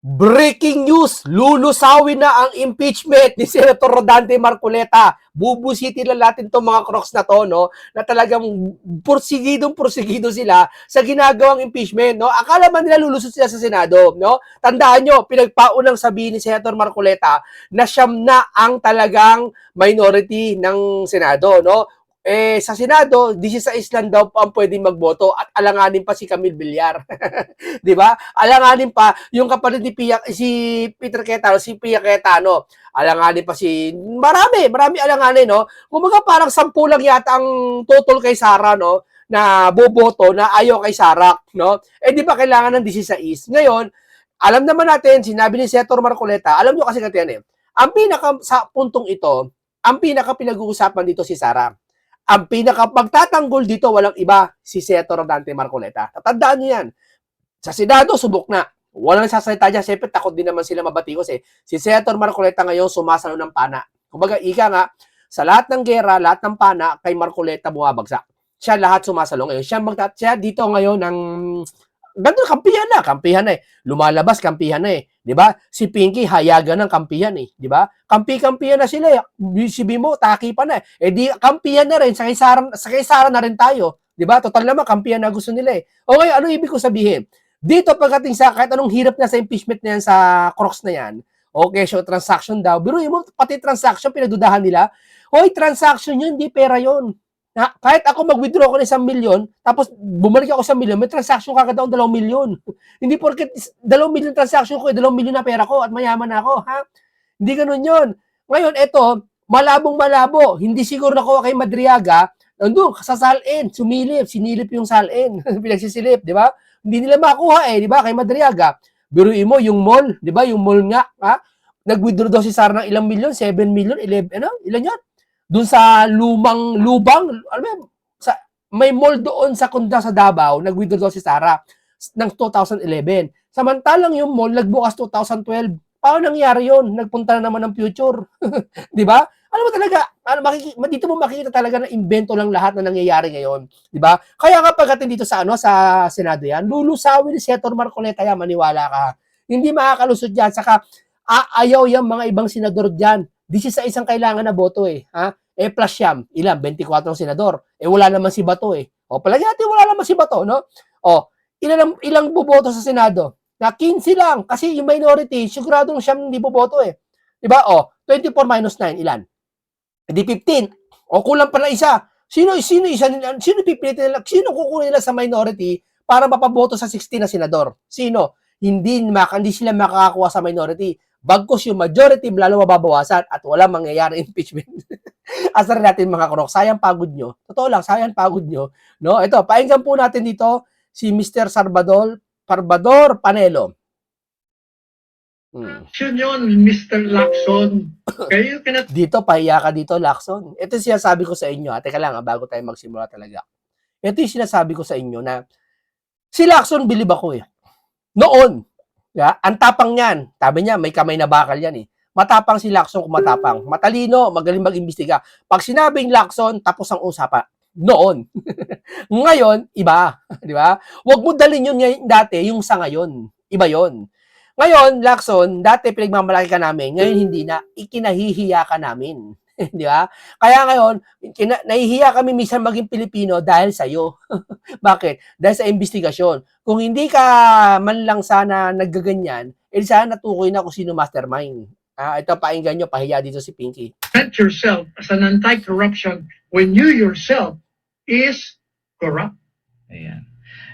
Breaking news! Lulusawin na ang impeachment ni Senator Rodante Marcoleta. Bubusitin lang natin itong mga crocs na to, no? Na talagang porsigido sila sa ginagawang impeachment, no? Akala man nila lulusot sila sa Senado, no? Tandaan nyo, pinagpaunang sabihin ni Senator Marcoleta na siyam na ang talagang minority ng Senado, no? Sa Senado, 16 lang daw ang pwedeng magboto at alanganin pa si Camille Villar. 'Di ba? Alanganin pa yung kapatid ni si Peter Cayetano, si Pia Cayetano. Alanganin pa si marami alanganin, no? Kumbaga parang 10 lang yata ang total kay Sara, no? Na boboto na ayaw kay Sara, no? Di ba kailangan ng 16? Ngayon, alam naman natin, sinabi ni Senator Marcoleta, alam nyo kasi yan ang pinaka sa puntong ito, ang pinaka pinag-uusapan dito si Sara. Ang pinaka magtatanggol dito walang iba, si Senator Rodante Marcoleta. Tatandaan niyo yan. Sa Senado, subok na. Walang nagsasalita dyan. Siyempre, takot din naman sila mabatikos eh. Si Senator Marcoleta ngayon sumasalo ng pana. Kumbaga, ika nga, sa lahat ng gera, lahat ng pana, kay Marcoleta bumabagsak. Siya lahat sumasalo ngayon. Siya dito ngayon ng ganun, kampihan na eh. Lumalabas, kampihan na eh. 'Di ba? Si Pinky hayagan ng kampihan eh, 'di ba? Kampi-kampihan na sila eh. Si Bimo taki pa na eh. Di kampihan na rin sa kay Sara na rin tayo, 'di ba? Total naman kampihan na gusto nila eh. Okay, ano ibig ko sabihin? Dito pagdating sa kahit anong hirap na sa impeachment na yan sa Crocs na yan, okay, so transaction daw. Biruin mo, pati transaction pinagdudahan nila. Hoy, transaction yun, hindi pera yun. Na, kahit ako mag-withdraw ko ng 1,000,000, tapos bumalik ako sa 1,000,000, may transaction kagad ako 2,000,000. Hindi porket 2,000,000 transaction ko, 2,000,000 na pera ko at mayaman na ako, ha? Hindi ganun yun. Ngayon, eto, malabong-malabo. Hindi siguro nakuha kay Madriaga, nandun, sa salin, sinilip yung salin, pinagsisilip, di ba? Hindi nila makuha eh, di ba, kay Madriaga. Biruin mo, yung mall, di ba, yung mall nga, ha? Nag-withdraw daw si Sara ng ilang milyon, 7,000,000, 11, ano, ilan yan? Doon sa lubang, alam mo, may mall doon sa Kunda sa Davao, nag-withdraw daw si Sara ng 2011. Samantalang yung mall nagbukas 2012. Paano nangyari yun? Nagpunta na naman ng future. 'Di ba? Alam mo talaga, dito mo makikita talaga na invento lang lahat na nangyayari ngayon, 'di ba? Kaya nga pagdating dito sa sa Senado yan, lulusawin ni Senator Marcoleta yan, maniwala ka. Hindi makakalusot yan, saka ayaw yung mga ibang senador diyan. 16 ang kailangan na boto eh, ha? Plus siyam, ilan? 24 ang senador. Wala naman si Bato eh. Palagi natin wala naman si Bato, no? Ilang boboto sa Senado? Na 15 lang kasi yung minority, siguradong siyam hindi boboto eh. 'Di ba? 24 minus 9 ilan? Di 15. Kulang pa na isa. Sino pipilitin nila? Sino kukunin nila sa minority para mapaboto sa 16 na senador? Sino? Hindi sila makakakuha sa minority. Bagkus yung majority lalo mababawasan at walang mangyayari impeachment. Asar natin mga krok, sayang pagod nyo. Totoo lang, sayang pagod nyo. No? Ito, painggan po natin dito si Mr. Salvador Panelo. Yun, Mr. Lacson. Kayo dito, pahiya ka dito, Lacson. Ito yung sinasabi ko sa inyo. Teka lang, bago tayo magsimula talaga. Ito yung sinasabi ko sa inyo na si Lacson, bilib ako eh. Noon, ang tapang niyan. Sabi niya, may kamay na bakal yan eh. Matapang si Lacson kung matapang. Matalino, magaling mag-imbestiga. Pag sinabing Lacson, tapos ang usapan. Noon. Ngayon, iba. Di ba? Huwag mo dalhin yun dati, yung sa ngayon. Iba yon. Ngayon, Lacson, dati pinagmamalaki ka namin. Ngayon, hindi na. Ikinahihiya ka namin. Di ba? Kaya ngayon, nahihiya kami minsan maging Pilipino dahil sa'yo. Bakit? Dahil sa investigasyon. Kung hindi ka man lang sana naggaganyan, sana natukoy na kung sino mastermind. Ito, painggan nyo, pahiya dito si Pinky. Present yourself as an anti-corruption when you yourself is corrupt. Ayan.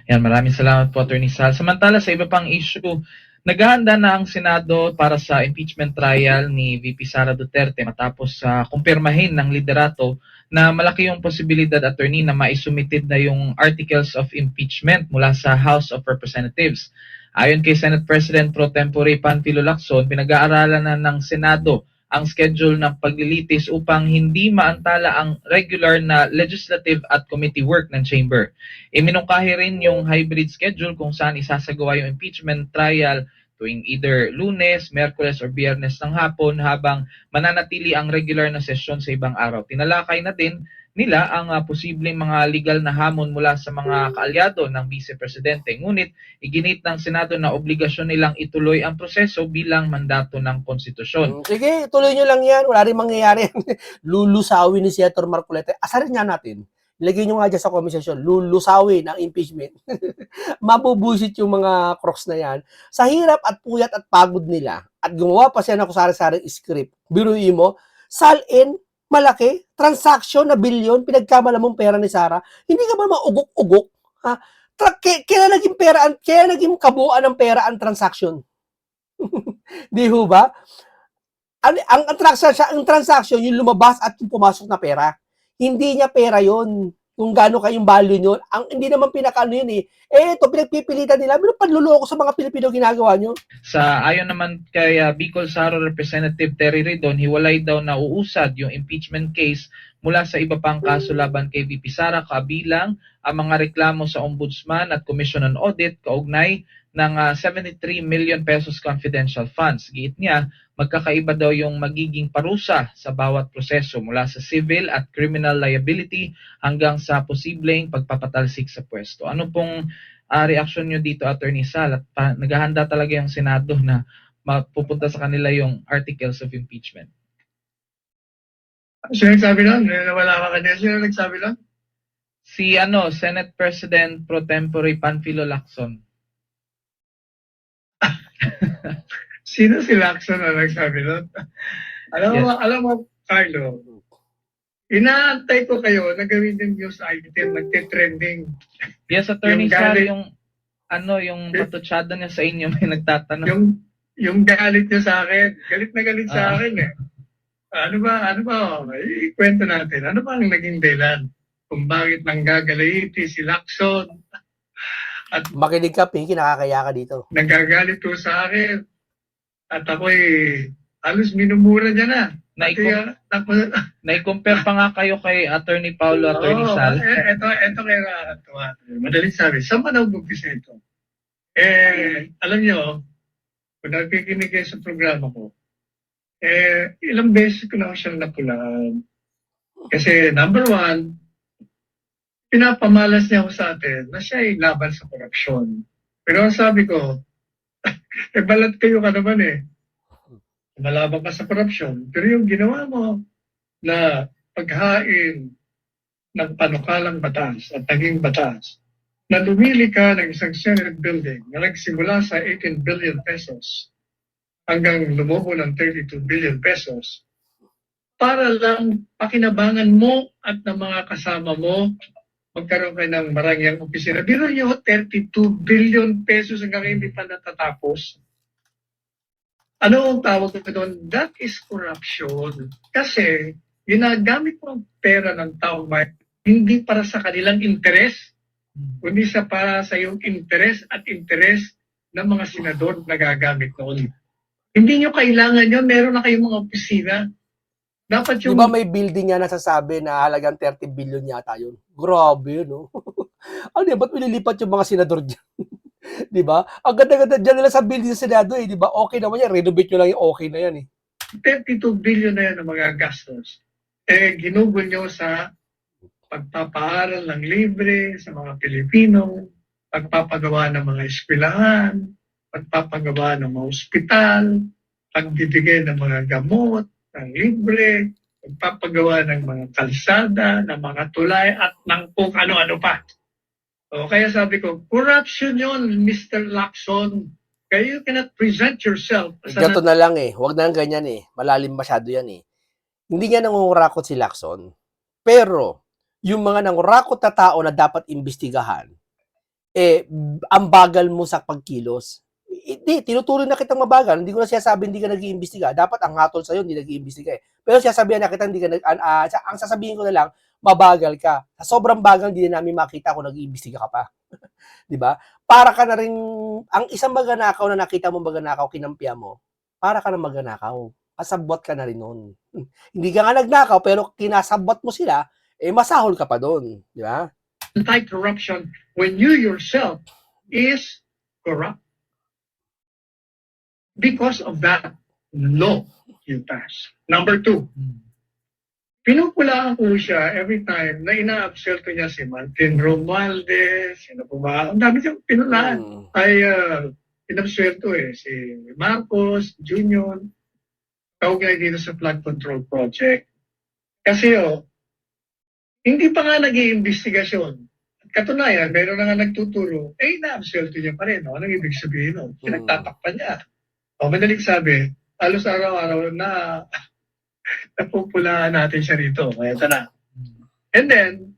Yan, maraming salamat po, Attorney Sal. Samantala, sa iba pang issue, naghahanda na ang Senado para sa impeachment trial ni VP Sara Duterte matapos kumpirmahin ng liderato na malaki yung posibilidad, Attorney, na maisumitid na yung articles of impeachment mula sa House of Representatives. Ayon kay Senate President Pro Tempore Panfilo Lacson, pinag-aaralan na ng Senado ang schedule ng paglilitis upang hindi maantala ang regular na legislative at committee work ng chamber. Iminungkahi rin yung hybrid schedule kung saan isasagawa yung impeachment trial tuwing either Lunes, Miyerkules or Biyernes ng hapon habang mananatili ang regular na session sa ibang araw. Tinalakay na din nila ang posibleng mga legal na hamon mula sa mga kaalyado ng Vice Presidente. Ngunit iginit ng Senado na obligasyon nilang ituloy ang proseso bilang mandato ng konstitusyon. Sige, tuloy nyo lang yan. Wala rin mangyayari. Lulusawin ni Senator Marcoleta. Asarin nga natin. Ilagay nyo nga dyan sa komisyon, lulusawin ang impeachment. Mabubusit yung mga crocs na yan. Sa hirap at puyat at pagod nila, at gumawa pa siya ng kusari-saring script, biruin mo, salin, malaki, transaction na bilyon, pinagkamala mong pera ni Sara, hindi ka ba maugok-ugok? Ha? Kaya naging pera, kaya naging kabuuan ng pera ang transaction. Di ho ba? Ang transaction, yung lumabas at yung pumasok na pera. Hindi niya pera yon kung gaano kayong value nyo. Hindi naman pinakano yun eh. Ito, pinagpipilitan nila. Pero panluloko sa mga Pilipino ginagawa nyo. Sa ayon naman kay Bicol Saro Representative Terry Ridon, hiwalay daw na uusad yung impeachment case mula sa iba pang kaso laban kay VP Sara, kabilang ang mga reklamo sa Ombudsman at Commission on Audit kaugnay ng 73 million pesos confidential funds. Giit niya, magkakaiba daw yung magiging parusa sa bawat proseso mula sa civil at criminal liability hanggang sa posibleng pagpapatalsik sa pwesto. Ano pong reaksyon nyo dito, Attorney Sal? At naghahanda talaga yung Senado na mapupunta sa kanila yung articles of impeachment. Sino nagsabi nun? Wala ka kanina. Sino nagsabi nun? Si Senate President Pro Tempore Panfilo Lacson. Sino si Lacson na nagsabi nun? Alam mo, Carlo, inaantay ko kayo na gawin yung news item, nagte-trending. Yes, Attorney Yung Sal, galit- yung patutsada niya sa inyo, may nagtatanong. Yung galit niya sa akin, galit na galit sa Ah. akin eh. Ano ba, ikwento natin, ano ba ang naging dahilan kung bakit nanggagalaiti si Lacson, Makinig ka, Pinky, nakakaya ka dito. nagagalit to sa akin, at ako'y halos minumura niya na. Kaya, tapos, Nai-compare pa nga kayo kay Attorney Paulo, Attorney Sal. ito kaya nakakatawa. Madaling sabi, saan ba nag-umpisa ito? Alam nyo, kung nakikinig kayo sa programa ko, ilang beses ko na siyang napulaan. Kasi number one, pinapamalas niya ako sa atin na siya ay laban sa korupsyon. Pero ang sabi ko, balat kayo ka naman eh. Malaban ka sa korupsyon. Pero yung ginawa mo na paghain ng panukalang batas at naging batas, na lumili ka ng isang Senate building na nagsimula sa 18 billion pesos hanggang lumubo ng 32 billion pesos para lang pakinabangan mo at ng mga kasama mo magkaroon kayo ng marangyang opisina. Biro nyo, 32 billion pesos hanggang hindi pa natatapos. Ano ang tawag ko doon? That is corruption. Kasi ginagamit mo ang pera ng taong bayan hindi para sa kanilang interes, kundi para sa iyong interes at interes ng mga senador na gagamit noon. Hindi nyo kailangan yun. Meron na kayong mga opisina. Dapat Di yung... ba may building nga nasasabi na halagang 30 billion yata yun? Grabe, no? Ano yan? Ba't nililipat yung mga senador dyan? Di ba? Ang ganda-ganda dyan nila sa building sa Senado eh. Di ba? Okay naman yan. Renovate nyo lang yung okay na yan eh. 32 billion na yan ang mga gastos. Ginugol nyo sa pagpapaaral ng libre sa mga Pilipino, pagpapagawa ng mga eskwelahan, pagpapagawa ng mga ospital, pagbibigay ng mga gamot, ng libre, pagpapagawa ng mga kalsada, ng mga tulay, at ng kung ano-ano pa. O, kaya sabi ko, corruption yun, Mr. Lacson. Kaya you cannot present yourself as Gato na lang eh. Huwag na lang ganyan eh. Malalim masyado yan eh. Hindi nga nangungurakot si Lacson. Pero, yung mga nangurakot na tao na dapat imbestigahan, ang bagal mo sa pagkilos. Hindi, tinutuloy na kitang mabagal. Hindi ko na sinasabi hindi ka nag-iimbestiga. Dapat ang hatol sa'yo, hindi nag-iimbestiga eh. Pero sinasabihan na kita, hindi ka ang sasabihin ko na lang, mabagal ka. Sa sobrang bagal, hindi na namin makita kung nag-iimbestiga ka pa. Di ba? Para ka na rin, ang isang maganakaw na nakita mo maganakaw, kinampya mo, para ka na maganakaw. Kasabot ka na rin nun. Hindi ka nga nagnakaw, pero kinasabot mo sila, masahol ka pa doon. Di ba? anti-corruption when you yourself is corrupt. Because of that law you pass. Number two, pinupulaan ko siya every time na ina-absuelto niya si Martin Romualdez, sino po ba? Ang dami siyang pinulaan. Mm. Ay inabsuelto si Marcos Jr. Kaugnay dito sa flood control project. Kasi hindi pa nga nag-iimbestigasyon. At katunayan, meron na nga nagtuturo, ina-absuelto niya pa rin. Anong ibig sabihin nun? Pinagtatakpan niya. Madaling sabi, halos araw-araw na napupulaan natin siya rito. Kaya ito na. And then,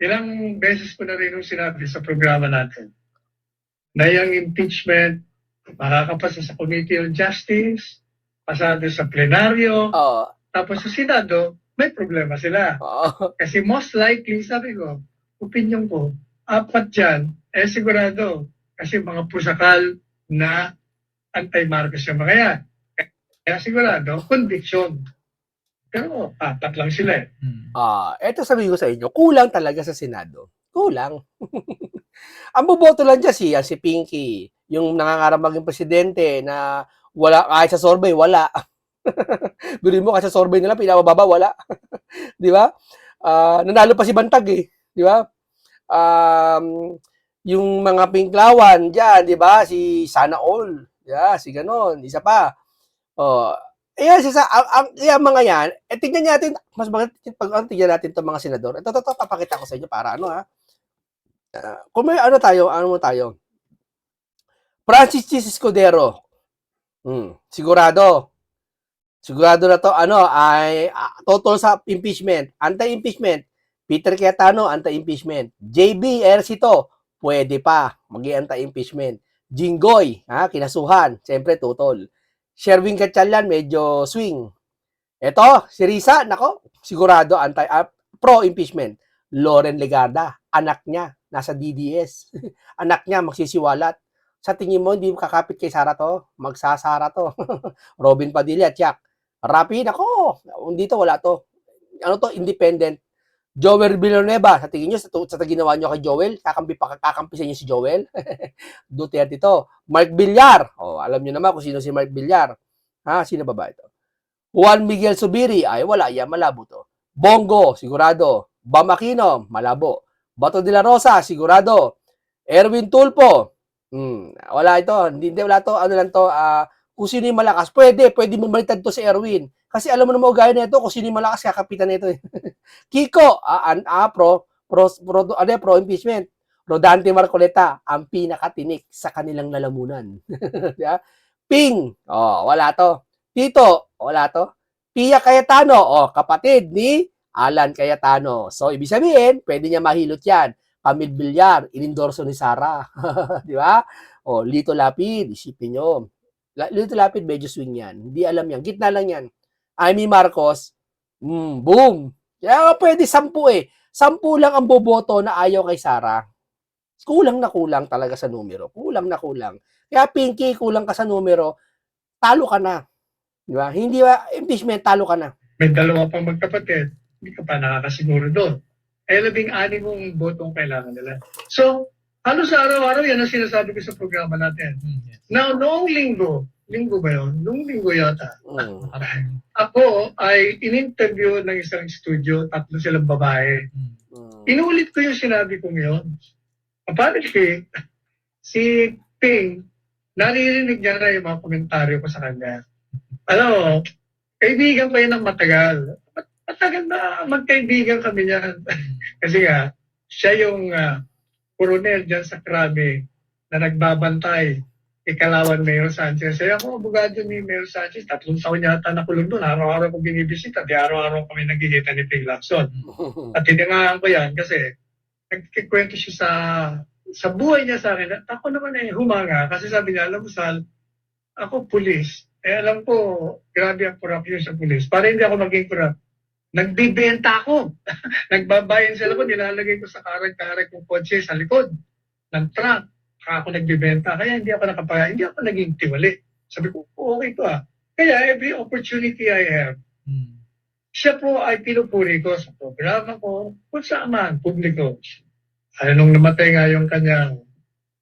ilang beses ko na rin yung sinabi sa programa natin na yung impeachment makakapasa sa Committee on Justice, pasado sa plenaryo, Oo. tapos sa Senado, may problema sila. Oo. Kasi most likely, sabi ko, opinion ko, 4 dyan, sigurado. Kasi mga pusakal na anti-Marcos yung mga yan. Kaya sigurado, conviction. Pero 4 lang sila eh. Eto sabi ko sa inyo, kulang talaga sa Senado. Kulang. Ang boboto lang dyan si Pinky, yung nangangarap maging presidente na wala, kahit sa survey, wala. Bilhin mo, kahit sa survey nila, pinababa, wala. Di ba? Nanalo pa si Bantag eh. Di ba? Yung mga pinklawan dyan, di ba? Si Sana All. Yeah, si ganon. Isa pa. Ayan, yung mga yan, tignan natin, mas maganda, tignan natin itong mga senador. Ito, papakita ko sa inyo para kung may ano tayo, Francis Chis Escudero, sigurado na to, ay total sa impeachment, anti-impeachment, Peter Cayetano, anti-impeachment, JB Ercito, pwede pa, mag-anti-impeachment, Jinggoy, kinasuhan, siyempre total, Sherwin Gatchalian, medyo swing. Ito, si Risa, nako, sigurado pro-impeachment. Loren Legarda, anak niya, nasa DDS. Anak niya, magsisiwalat. Sa tingin mo, hindi kakapit kay Sara to? Magsasara to. Robin Padilla, Tiyak. Rapi, nako, dito wala to. Ano to, independent. Joel Villanueva, sa tingin nyo, sa ginawa nyo kay Joel, kakampi sa inyo si Joel. Duterte to. Mark Villar. Alam nyo naman kung sino si Mark Villar. Sino ba ito? Juan Miguel Zubiri. Ay, wala. Yan, malabo to. Bongo, sigurado. Bam Aquino, malabo. Bato de la Rosa, sigurado. Erwin Tulfo. Wala ito. Hindi, wala to. Ano lang to, kung sino yung malakas. Pwede mo baliktad to si Erwin. Kasi alam mo naman gaya nito, kung sino yung malakas, kakapitan nito. Kiko, pro-impeachment. Rodante Marcoleta, ang pinakatinik sa kanilang lalamunan. Diba? Ping, wala to. Tito, wala to. Pia Cayetano, kapatid ni Alan Cayetano. So, ibig sabihin, pwede niya mahilot yan. Camille Villar, inendorso ni Sara. Di ba? Lito Lapid, isipin nyo. Lito Lapid, medyo swing yan. Hindi alam yan. Gitna lang yan. Amy Marcos, boom. Kaya pwede 10 eh. 10 lang ang boboto na ayaw kay Sara. Kulang na kulang talaga sa numero. Kulang na kulang. Kaya Pinky, kulang ka sa numero, talo ka na. Di ba? Hindi ba, impeachment, talo ka na. May 2 pang magkapatid, hindi ka pa nakakasiguro doon. 16 mong botong kailangan nila. So, sa araw-araw, yan ang sinasabi ko sa programa natin. Now, noong linggo ba yun? Noong linggo yata. Ako ay in-interview ng isang studio, 3 silang babae. Inulit ko yung sinabi kong yun. Apparently, si Ping, naririnig niya na yung mga komentaryo ko sa kanya. Kaibigan ko yun ng matagal. Matagal na magkaibigan kami niyan. Kasi nga, siya yung koronel dyan sa Krabi na nagbabantay kay Kalawan Mayor Sanchez. Kaya ako, abogado ni Mayor Sanchez, 3 taon yata nakulong doon. Araw-araw ko binibisita. Di araw-araw kami nagkikita ni Ping Lacson. At tiningahan ko yan kasi nagkikwento siya sa buhay niya sa akin. Ako naman humanga kasi sabi niya, alam mo Sal, ako pulis. Alam ko, grabe ang corruption sa pulis. Para hindi ako maging corrupt, nagbibenta ako. Nagbabayan sila ko, nilalagay ko sa karag-karag kong kotse sa likod ng truck. Ako nagbibenta. Kaya hindi ako naging tiwali. Sabi ko, okay to Kaya every opportunity I have, siya po ay pinupuri ko sa programa ko, kung saan man, publiko. Nung namatay nga yung kanyang,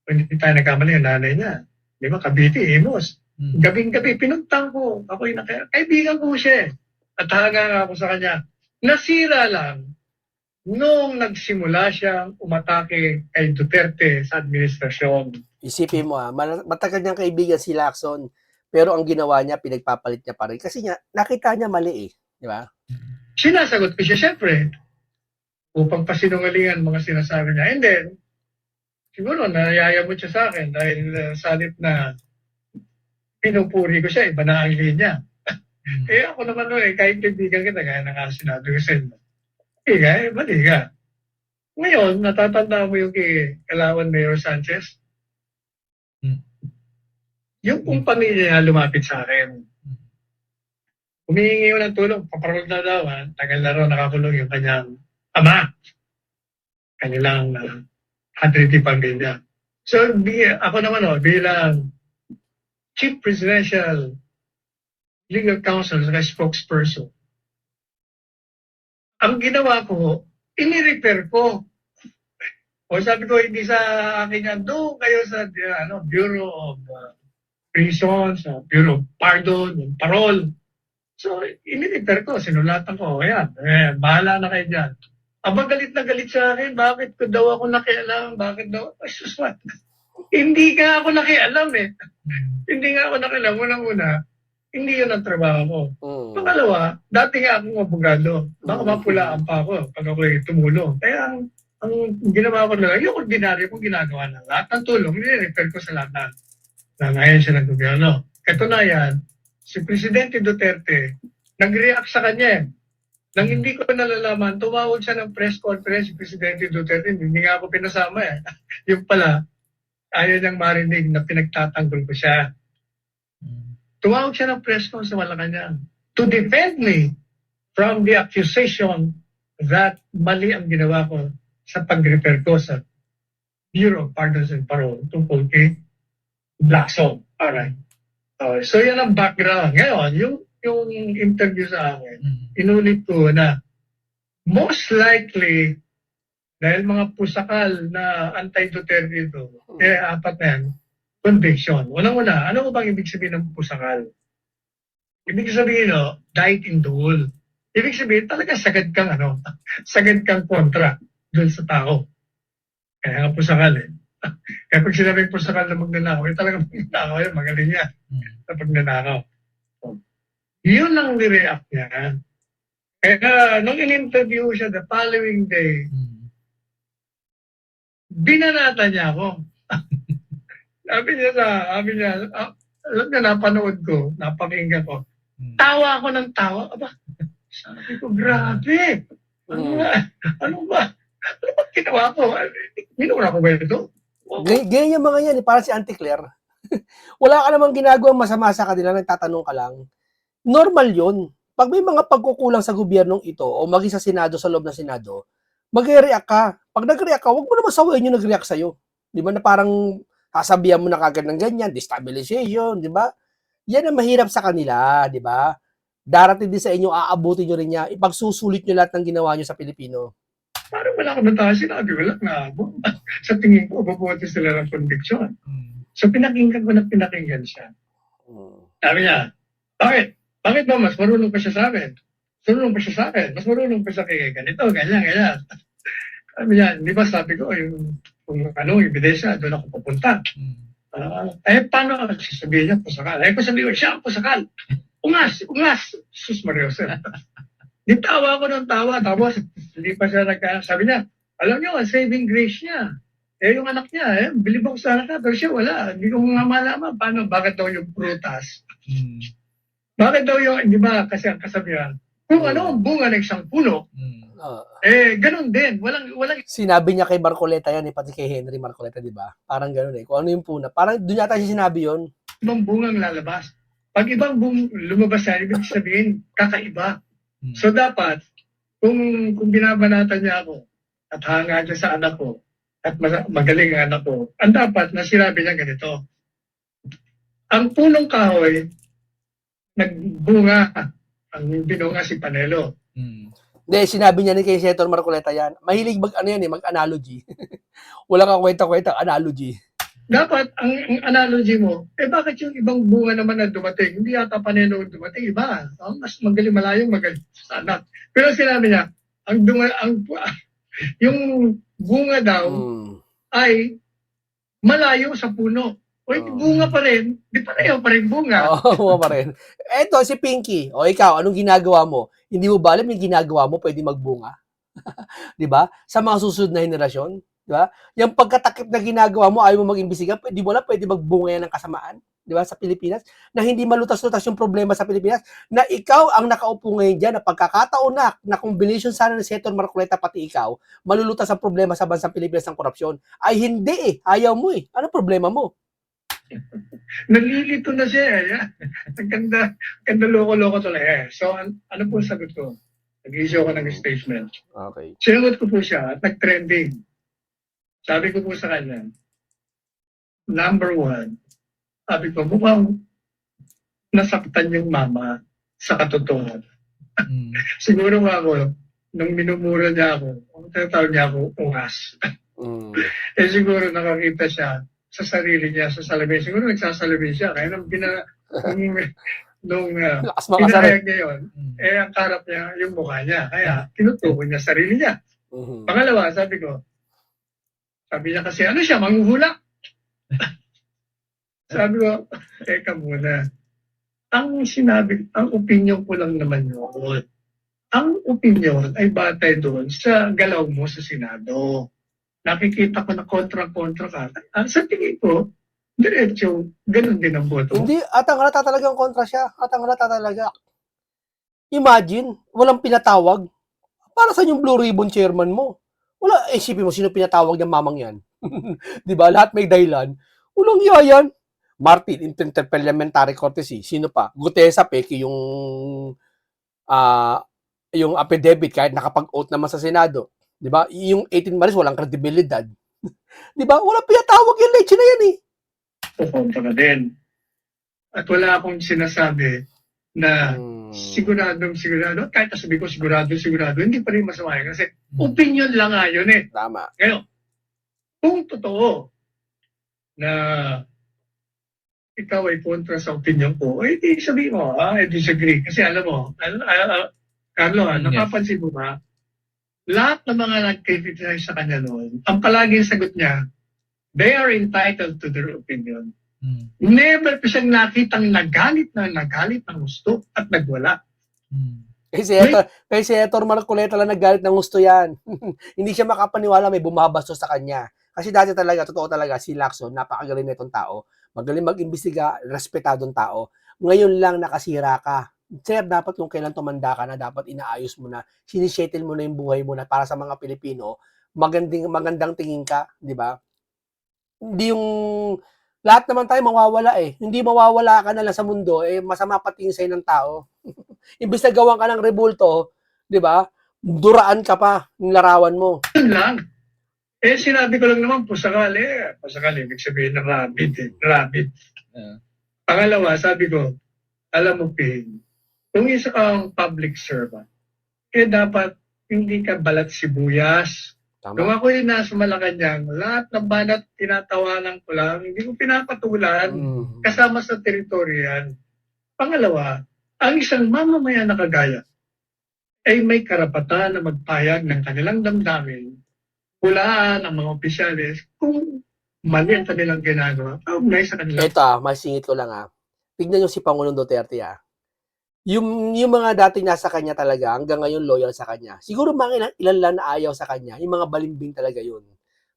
hindi tayo nagkamali yung nanay niya. Di ba, Cavite, Imus. Gabing-gabi, pinuntang ko. Ako yung kaibigan ko siya. At hanga nga ako sa kanya. nasira lang nung nagsimula siyang umatake kay Duterte sa administrasyon. Isipin mo matagal niyang kaibigan si Lacson, pero ang ginawa niya, pinagpapalit niya pa rin. Kasi nga, nakita niya mali eh. Di ba? Sinasagot ko siya, syempre, upang pasinungalingan mga sinasabi niya. And then, siguro nayayamot siya sa akin dahil sa halip na pinupuri ko siya, iba na ang linya. Eh ako naman kahit kaibigan kita, gaya na nga sinabi ko sa inyo. Mali ka. Ngayon, natatanda mo yung kay Kalawan Mayor Sanchez? Yung kung pamilya niya lumapit sa akin. Humihingi ko ng tulong, paparol na daw, tagal na raw nakakulong yung kanyang ama. Kanilang hadriti pamilya. So, ako naman bilang Chief Presidential Legal Counsel sa spokesperson, ang ginawa ko, ini-repair ko. O sabi ko, hindi sa akin yan, doon kayo sa Bureau of Prisons, Bureau of Pardon, yung parol. So, ini-repair ko, sinulatan ko, ayan, bahala na kayo dyan. Aba, galit na galit sa akin, bakit ko daw ako nakialam, bakit daw, ay sus, what? Hindi nga ako nakialam eh. Hindi nga ako nakialam, unang-una, hindi yun ang trabaho ko. Pangalawa, dati nga akong abogado. Baka mapulaan pa ako pag ako'y tumulong. Kaya ang ginawa ko na lang, yung ordinaryo kong ginagawa na lahat ng tulong, nire-refer ko sa lahat na ahensya ng gobyerno. Ito na yan, si Presidente Duterte, nag-react sa kanya. Nang hindi ko nalalaman, tumawag siya ng press conference si Presidente Duterte, hindi nga ako pinasama eh. Yung pala, ayaw niyang marinig na pinagtatanggol ko siya. Tumawag siya ng press con sa Malacanang to defend me from the accusation that mali ang ginawa ko sa pag-refer ko sa Bureau of Pardons and Parole tungkol kay Lacson. Alright. So yan ang background. Ngayon, yung interview sa akin, inulit ko na most likely, dahil mga pusakal na anti-Duterte ito, apat na yan, conviction. Unang-una, ano bang ibig sabihin ng pusakal? Ibig sabihin, died in duel. Ibig sabihin, talaga sagad kang sagad kang kontra dun sa tao. Kaya nga pusakal eh. Kaya pag sinabing pusakal na magnanakaw, talaga magnanakaw yan, magaling yan sa pagnanakaw. So, yun ang nireact niya. Kaya nung in-interview siya the following day, binanata niya ako. Sabi niya, alam niya, napanood ko, napakinggan ko. Tawa ako ng tawa. Aba, sabi ko, grabe. Ano ba? Ano ba ginawa ko? Minura ko ba ito? Ganyan yung mga yan, para si Auntie Claire. Wala ka namang ginagawang masama sa kanila, nagtatanong ka lang. Normal yun. Pag may mga pagkukulang sa gobyernong ito, o maging sa Senado, sa loob ng Senado, mag-react ka. Pag nag-react ka, huwag mo naman sawayin yung nag-react sa'yo. Di ba na parang sasabihan mo na kagad ng ganyan, destabilization, di ba? Yan ang mahirap sa kanila, di ba? Darating din sa inyo, aabutin nyo rin niya, ipagsusulit nyo lahat ng ginawa nyo sa Pilipino. Parang wala ka na sinabi, wala na. Sa tingin ko, babuti sila ng conviction. So pinakinggan ko na pinakinggan siya. Sabi niya, bakit? Bakit ba mas marunong pa siya sa amin? Marunong pa siya sa akin? Mas marunong pa siya kay ganito, ganyan. Sabi niya, di ba sabi ko, yung ebidensya, doon ako pupunta. Paano sasabihin niya pusakal? Kung sabihin ko, siya ang pusakal. Ungas! Sus Mario, sir. Di tawa ko ng tawa. Tapos, hindi pa siya sabi niya, alam niyo, ang saving grace niya. Yung anak niya, bilib ako sa anak niya, pero siya wala. Hindi ko nga malaman paano, bakit daw yung prutas? Bakit daw yung, di ba, kasi ang kasabihan, kung ano ang bunga ng isang puno, ganun din. Walang Sinabi niya kay Marcoleta yan, pati kay Henry Marcoleta, di ba? Parang ganun Kung ano yung puna. Parang doon yata siya sinabi yun. ibang bungang lalabas. Pag ibang lumabas yan, ibig sabihin, kakaiba. So dapat, kung binabanatan niya ako, at hanga niya sa anak ko, at magaling ang anak ko, ang dapat na sinabi niya ganito. Ang punong kahoy, nagbunga, ang binunga si Panelo. Hindi, sinabi niya ni kay Senator Marcoleta yan. Mahilig mag-analogy. Wala kang kwenta-kwenta, analogy. dapat, ang analogy mo, bakit yung ibang bunga naman na dumating, hindi yata panelo dumating, iba. Mas magaling malayong magaling sa anak. Pero sinabi niya, yung bunga daw Mm. ay malayo sa puno. O bunga pa rin, di pareho pa rin bunga. Oo, pa rin. Eto, si Pinky. O ikaw, anong ginagawa mo? Hindi mo ba alam yung ginagawa mo pwede magbunga? Di ba? Sa mga susunod na henerasyon. Di ba? Yung pagkatakip na ginagawa mo, ayaw mo mag-imbisigan, di mo lang pwede magbunga yan ng kasamaan. Di ba? Sa Pilipinas. Na hindi malutas-lutas yung problema sa Pilipinas. Na ikaw ang nakaupo ngayon dyan, na pagkakataon na combination sana ni Senator Marcoleta pati ikaw, malulutas ang problema sa bansang Pilipinas ng korupsyon. Ay hindi eh. Ayaw mo eh. Ano problema mo? Nalilito na siya eh. Ang ganda loko-loko tuloy eh. So, ano po sagot ko? Nag-issue ako ng statement. Okay. Sinagot ko po siya at nag-trending. Sabi ko po sa kanya, number one, sabi ko, mukhang nasaktan yung mama sa katotohanan. Siguro nga ako, nung minumura niya ako, tinatawag niya ako, ungas. Siguro nakakita siya sa sarili niya, sa salamin. Siguro nagsasalamin siya. Kaya nung Lakas makasarap. pinahayag niya yun, ang karap niya yung mukha niya. Kaya tinutukoy niya sarili niya. Pangalawa, sabi niya kasi, ano siya, manghuhula? Sabi ko, teka muna. Ang opinion ko lang naman yun. Ang opinion ay batay doon sa galaw mo sa Senado. Nakikita ko na kontra-kontra ka. Sa tingin ko, diretso, ganun din ang boto. Hindi, atang halata talagang kontra siya. Atang halata talaga. Imagine, walang pinatawag. Para sa yung Blue Ribbon chairman mo? Wala, isipin mo, sino pinatawag ng mamang yan? Di ba? Lahat may dahilan. Walang iya yan. Martin, interparliamentary courtesy. Sino pa? Gutesa, peki yung affidavit kahit nakapag-oath naman sa Senado. Di ba? Yung 18 Maris, walang kredibilidad. Di ba? Walang pinatawag yung leche na yan eh. Pupunta ka din. At wala akong sinasabi na sigurado, kahit sabi ko sigurado, hindi pa rin masama yan. Kasi opinion lang nga yun eh. Tama. Ngayon, kung totoo na ikaw ay kontra sa opinion ko, di sabihin mo, I disagree. Kasi alam mo, Carlo, napapansin mo ba, lahat ng mga nag-criticize sa kanya noon, ang palaging sagot niya, they are entitled to their opinion. Never ko siyang nakitang nagalit ng gusto at nagwala. Kay Senator Marcoleta lang nagalit ng gusto yan. Hindi siya makapaniwala may bumabastos sa kanya. Kasi dati talaga, totoo talaga, si Lacson, napakagaling na itong tao. Magaling mag-imbestiga, respetadong tao. Ngayon lang nakasira ka. Sir, dapat kung kailan tumanda ka na, dapat inaayos mo na, sinisettle mo na yung buhay mo na para sa mga Pilipino, magandang tingin ka, di ba? Hindi yung lahat naman tayo mawawala eh. Hindi mawawala ka na lang sa mundo, masama patingin sa'yo ng tao. Imbis na gawan ka ng rebulto, di ba? Duraan ka pa yung larawan mo. Yun lang. Sinabi ko lang naman, pasakali, ibig sabihin ng rabbit. Pangalawa, sabi ko, alam mo, Ping, kung isa kang public servant, dapat hindi ka balat sibuyas. Tama. Kung ako yung nasa Malacanang, lahat ng banat tinatawanan ko lang, hindi ko pinapatulan, kasama sa teritoryo yan. Pangalawa, ang isang mamamayan na kagaya ay may karapatan na magpayag ng kanilang damdamin, hulaan ang mga opisyalis kung mali ang kanilang ginagawa. Kaugnay sa kanilang... Ito may singit ko lang Tignan nyo si Pangulong Duterte Yung mga dati nasa kanya talaga, hanggang ngayon loyal sa kanya. Siguro mga ilan lang na ayaw sa kanya, yung mga balimbing talaga yun.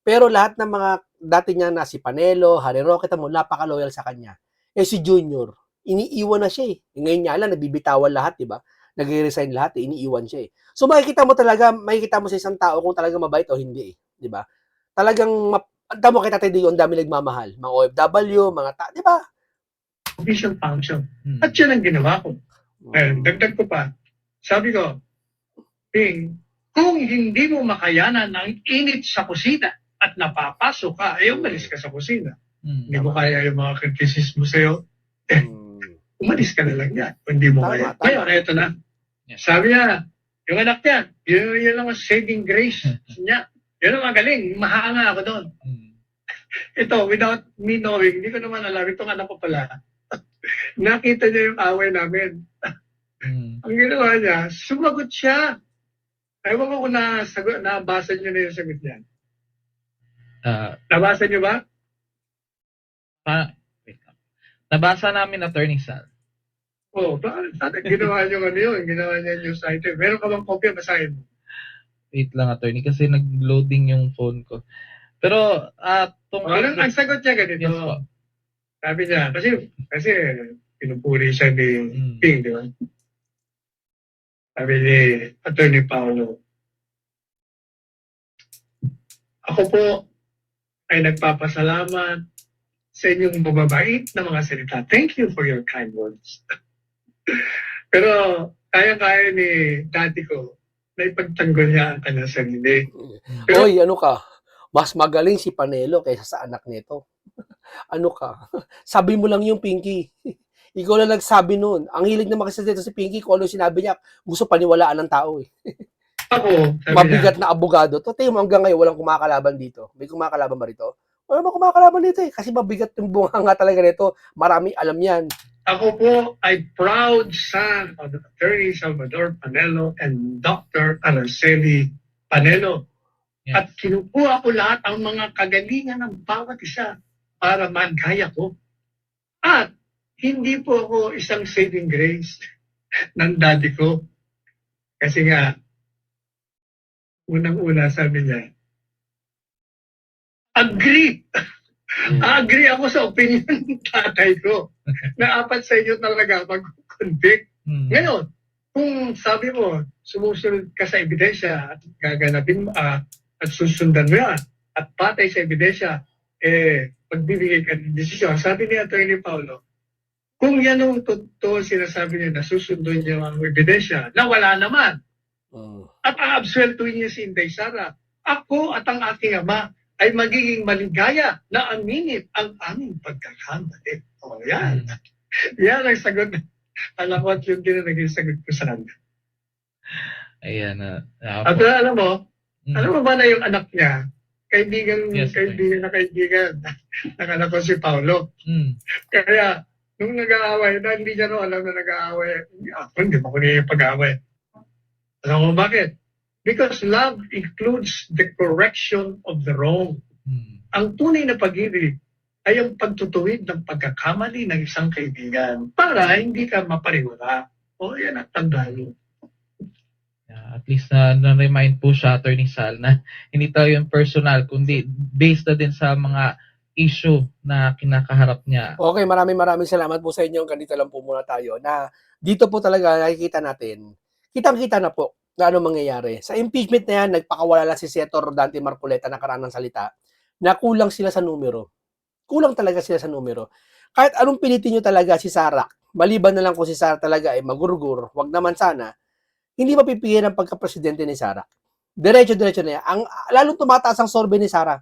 Pero lahat ng mga dati niya na si Panelo, Harry Roque, mo, napaka-loyal sa kanya. Si Junior, iniiwan na siya Ngayon niya lang, nabibitawan lahat, di ba? Nagre-resign lahat, iniiwan siya So makikita mo sa isang tao kung talagang mabait o hindi di ba? Talagang, tamo kita tayo ang dami nagmamahal. Mga OFW, di ba? Official function. At yan ang ginawa ko. Dagdag ko pa. Sabi ko, Ping, kung hindi mo makayanan ng init sa kusina at napapasok ka, umalis ka sa kusina. Hindi mo kaya yung mga kritisismo sa'yo, umalis ka na lang yan. Kung hindi mo kaya. Ngayon, eto na. Sabi niya, yung anak niya, yun lang ang saving grace niya. Yun ang magaling. Mahanga ako doon. ito, without me knowing, hindi ko naman alam, itong anak ko pala, nakita niya yung away namin. Mm. Ang ginawa niya, sumagot siya. Ewan ko kung nabasa niyo na yung sagot niya. Ah, Nabasa niyo ba? wait lang. Nabasa namin, Attorney Sal. Oo, sana ginawa niyo ano yun, ginawa niya news item. Meron ka bang kopya, basahin mo. Wait lang, Attorney, kasi nag-loading yung phone ko. Pero, tungkol... Ang sagot niya ganito. Yes po. Sabi niya, kasi pinupuri siya ni Mm. Ping, di ba? Sabi ni Attorney Paolo, ako po ay nagpapasalamat sa inyong mababait na mga salita. Thank you for your kind words. Pero kaya-kaya ni dati ko na ipagtanggol niya ang kanyang sarili. Pero- Oy, ano ka? Mas magaling si Panelo kaysa sa anak nito. Ano ka? Sabi mo lang yung Pinky. Ikaw lang nagsabi nun. Ang hilig na makisasito si Pinky, kung ano sinabi niya, gusto paniwalaan ng tao eh. Ako, sabi Mabigat niya, na abogado. Tote mo hanggang ngayon, walang kumakalaban dito. May kumakalaban ba rito? Wala naman kumakalaban dito eh. Kasi mabigat yung bunga nga talaga nito. Marami alam yan. ako po ay proud son of Attorney Salvador Panelo and Dr. Araceli Panelo. Yes. At kinukuha ko lahat ang mga kagalingan ng bawat isa para magaya ko. At hindi po ako isang saving grace ng daddy ko. Kasi nga, unang-una sabi niya, agree! Agree ako sa opinion ng tatay ko na apat sa inyo talaga mag-convict. Mm. Ngayon, kung sabi mo, sumusunod ka sa ebidensya at gaganapin mo at susundan mo yan at patay sa ebidensya, pagbibigay ka ng desisyon. Sabi ni Atty. Paulo, kung yan ang totoo sinasabi niya na susundin niya ang ebidensya, na wala naman, at aabsueltuin niya si Inday Sara, ako at ang aking ama ay magiging maligaya na aminin ang aming pagkakamali. O yan. Yan ang sagot. Alam ko at yun din ang naging sagot ko sa kanya. Ayan. At alam mo ba na yung anak niya, kaibigan Yes, na kaibigan ng anak ko si Paulo. Mm. Kaya, nung nag-aaway, na hindi niya alam na nag-aaway, hindi mo ko niya yung pag-aaway. Alam mo bakit? Because love includes the correction of the wrong. Mm. Ang tunay na pag-ibig ay ang pagtutuwid ng pagkakamali ng isang kaibigan para hindi ka mapariwala. O yan ang tandaan mo. At least na-remind po siya, Attorney Sal, na hindi tayo yung personal, kundi based na din sa mga issue na kinakaharap niya. Okay, maraming salamat po sa inyo. Ganito lang po muna tayo na dito po talaga nakikita natin, kitang-kita na po na ano mangyayari. Sa impeachment na yan, nagpakawala lang si Senator Rodante Marcoleta nakaraan ng salita na kulang sila sa numero. Kulang talaga sila sa numero. Kahit anong pilitin nyo talaga si Sara, maliban na lang kung si Sara talaga ay magurgur, wag naman sana, hindi mapipigil ang pagka-presidente ni Sara. Diretso-diretso na yan. Lalong tumataas ang sorbe ni Sara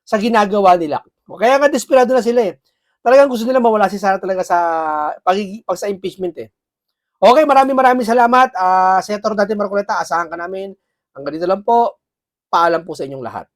sa ginagawa nila. Kaya nga desperado na sila eh. Talagang gusto nila mawala si Sara talaga sa pag sa impeachment eh. Okay, maraming salamat. Senator Rodante Marcoleta, asahan ka namin. Hanggang dito lang po. Paalam po sa inyong lahat.